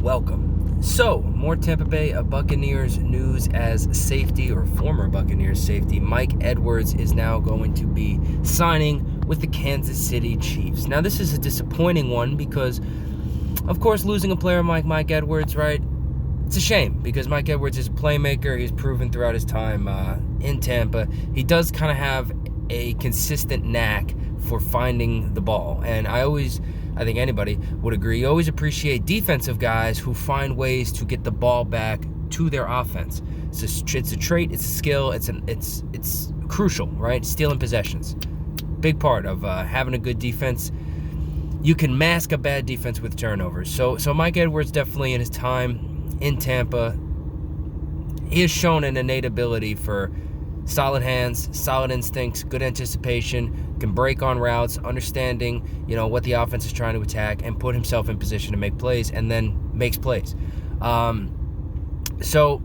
welcome. So, more Tampa Bay Buccaneers news as safety, or former Buccaneers safety, Mike Edwards is now going to be signing with the Kansas City Chiefs. Now, this is a disappointing one because, of course, losing a player like Mike Edwards, right? It's a shame because Mike Edwards is a playmaker. He's proven throughout his time in Tampa. He does kind of have a consistent knack for finding the ball. And I think anybody would agree, you always appreciate defensive guys who find ways to get the ball back to their offense. It's a trait, it's a skill, it's crucial, right? Stealing possessions. Big part of having a good defense. You can mask a bad defense with turnovers. So Mike Edwards definitely in his time in Tampa, he has shown an innate ability for solid hands, solid instincts, good anticipation, can break on routes, understanding, what the offense is trying to attack, and put himself in position to make plays, and then makes plays. So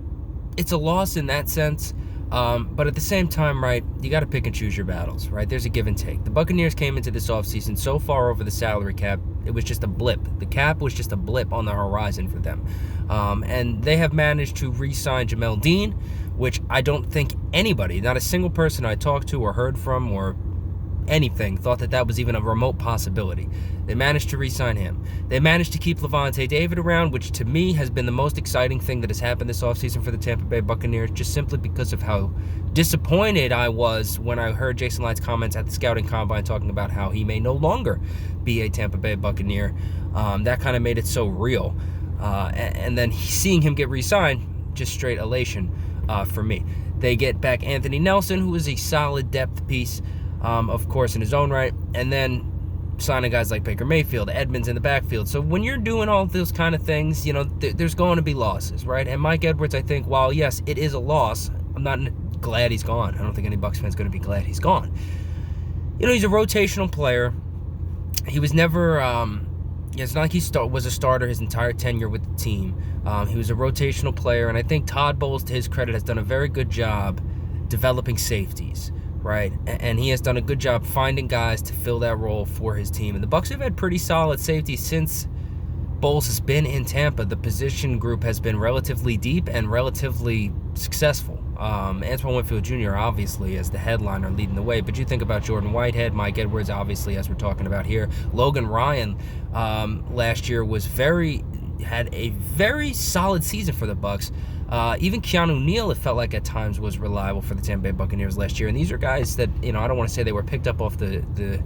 it's a loss in that sense, but at the same time, right, you got to pick and choose your battles, right? There's a give and take. The Buccaneers came into this offseason so far over the salary cap, it was just a blip. The cap was just a blip on the horizon for them. And they have managed to re-sign Jamel Dean, which I don't think anybody, not a single person I talked to or heard from or anything, thought that was even a remote possibility. They managed to re-sign him. They managed to keep Levante David around, which to me has been the most exciting thing that has happened this offseason for the Tampa Bay Buccaneers, just simply because of how disappointed I was when I heard Jason Licht's comments at the scouting combine talking about how he may no longer be a Tampa Bay Buccaneer. That kind of made it so real. And then seeing him get re-signed, just straight elation for me. They get back Anthony Nelson, who is a solid depth piece, of course, in his own right, and then signing guys like Baker Mayfield, Edmonds in the backfield. So when you're doing all those kind of things, there's going to be losses, right? And Mike Edwards, I think, while, yes, it is a loss, I'm not glad he's gone. I don't think any Bucs fan's going to be glad he's gone. He's a rotational player. He was never... it's not like he was a starter his entire tenure with the team. He was a rotational player, and I think Todd Bowles, to his credit, has done a very good job developing safeties, right? And he has done a good job finding guys to fill that role for his team. And the Bucs have had pretty solid safeties since Bowles has been in Tampa. The position group has been relatively deep and relatively successful. Antoine Winfield Jr., obviously, as the headliner, leading the way. But you think about Jordan Whitehead, Mike Edwards, obviously, as we're talking about here. Logan Ryan last year had a very solid season for the Bucs. Even Keanu Neal, it felt like at times, was reliable for the Tampa Bay Buccaneers last year. And these are guys that, I don't want to say they were picked up off the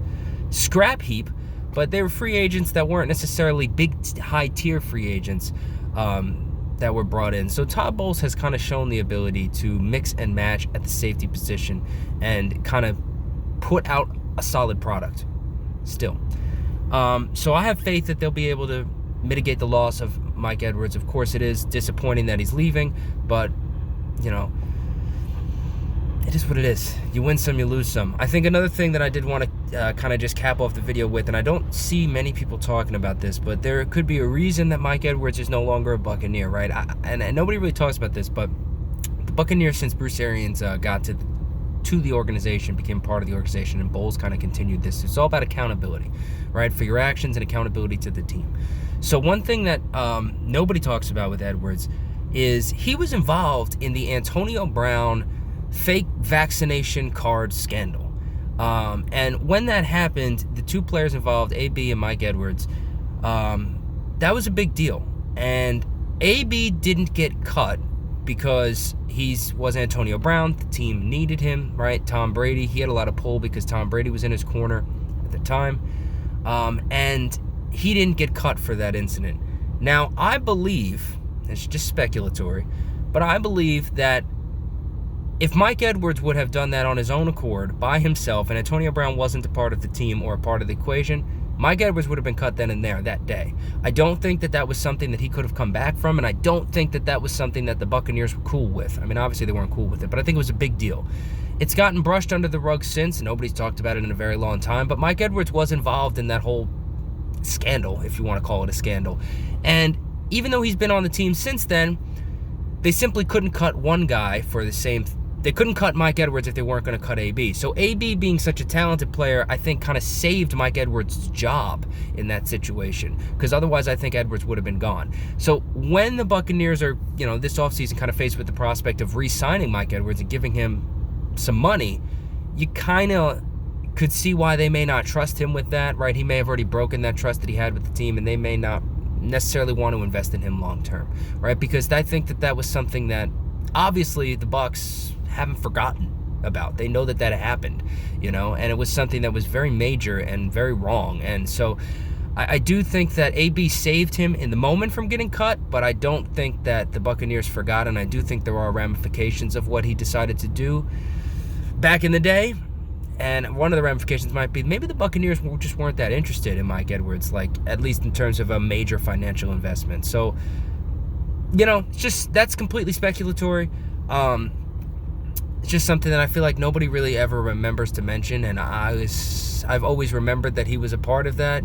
scrap heap, but they were free agents that weren't necessarily big, high-tier free agents that were brought in. So Todd Bowles has kind of shown the ability to mix and match at the safety position and kind of put out a solid product still. So I have faith that they'll be able to mitigate the loss of Mike Edwards. Of course, it is disappointing that he's leaving, but, it is what it is. You win some, you lose some. I think another thing that I did want to kind of just cap off the video with, and I don't see many people talking about this, but there could be a reason that Mike Edwards is no longer a Buccaneer, right? And nobody really talks about this, but the Buccaneers, since Bruce Arians got to the organization, became part of the organization, and Bowles kind of continued this. It's all about accountability, right? For your actions and accountability to the team. So one thing that nobody talks about with Edwards is he was involved in the Antonio Brown fake vaccination card scandal. And when that happened, the two players involved, AB and Mike Edwards, that was a big deal. And AB didn't get cut because he was Antonio Brown. The team needed him, right? Tom Brady, he had a lot of pull because Tom Brady was in his corner at the time. And he didn't get cut for that incident. Now, I believe, it's just speculatory, but I believe that if Mike Edwards would have done that on his own accord, by himself, and Antonio Brown wasn't a part of the team or a part of the equation, Mike Edwards would have been cut then and there that day. I don't think that was something that he could have come back from, and I don't think that was something that the Buccaneers were cool with. I mean, obviously they weren't cool with it, but I think it was a big deal. It's gotten brushed under the rug since. Nobody's talked about it in a very long time, but Mike Edwards was involved in that whole scandal, if you want to call it a scandal. And even though he's been on the team since then, they simply couldn't cut one guy for the same they couldn't cut Mike Edwards if they weren't going to cut AB. So AB being such a talented player, I think kind of saved Mike Edwards' job in that situation, because otherwise I think Edwards would have been gone. So when the Buccaneers are, this offseason kind of faced with the prospect of re-signing Mike Edwards and giving him some money, you kind of could see why they may not trust him with that, right? He may have already broken that trust that he had with the team, and they may not necessarily want to invest in him long term, right? Because I think that was something that obviously the Bucs haven't forgotten about. They know that happened, and it was something that was very major and very wrong. And so I do think that AB saved him in the moment from getting cut, but I don't think that the Buccaneers forgot, and I do think there are ramifications of what he decided to do back in the day. And one of the ramifications might be maybe the Buccaneers just weren't that interested in Mike Edwards, like at least in terms of a major financial investment. So, that's completely speculatory. It's just something that I feel like nobody really ever remembers to mention, and I've always remembered that he was a part of that,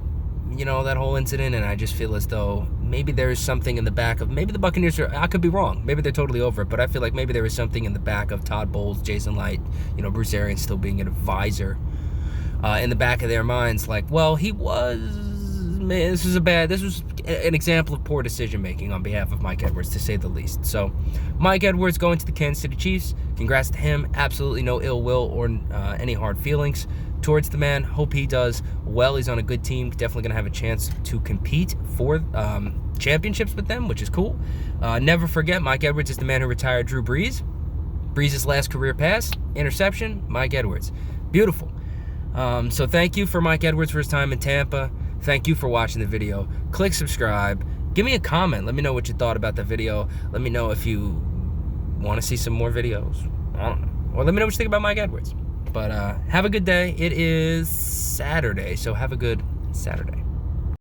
that whole incident, and I just feel as though maybe there is something in the back of, maybe the Buccaneers I could be wrong, maybe they're totally over it, but I feel like maybe there is something in the back of Todd Bowles, Jason Light, Bruce Arians still being an advisor, in the back of their minds, like, well, this was an example of poor decision-making on behalf of Mike Edwards, to say the least. So, Mike Edwards going to the Kansas City Chiefs. Congrats to him. Absolutely no ill will or any hard feelings towards the man. Hope he does well. He's on a good team. Definitely going to have a chance to compete for championships with them, which is cool. Never forget, Mike Edwards is the man who retired Drew Brees. Brees' last career pass, interception, Mike Edwards. Beautiful. So thank you for Mike Edwards for his time in Tampa. Thank you for watching the video. Click subscribe. Give me a comment. Let me know what you thought about the video. Let me know if you want to see some more videos. I don't know. Or let me know what you think about Mike Edwards. But have a good day. It is Saturday, so have a good Saturday.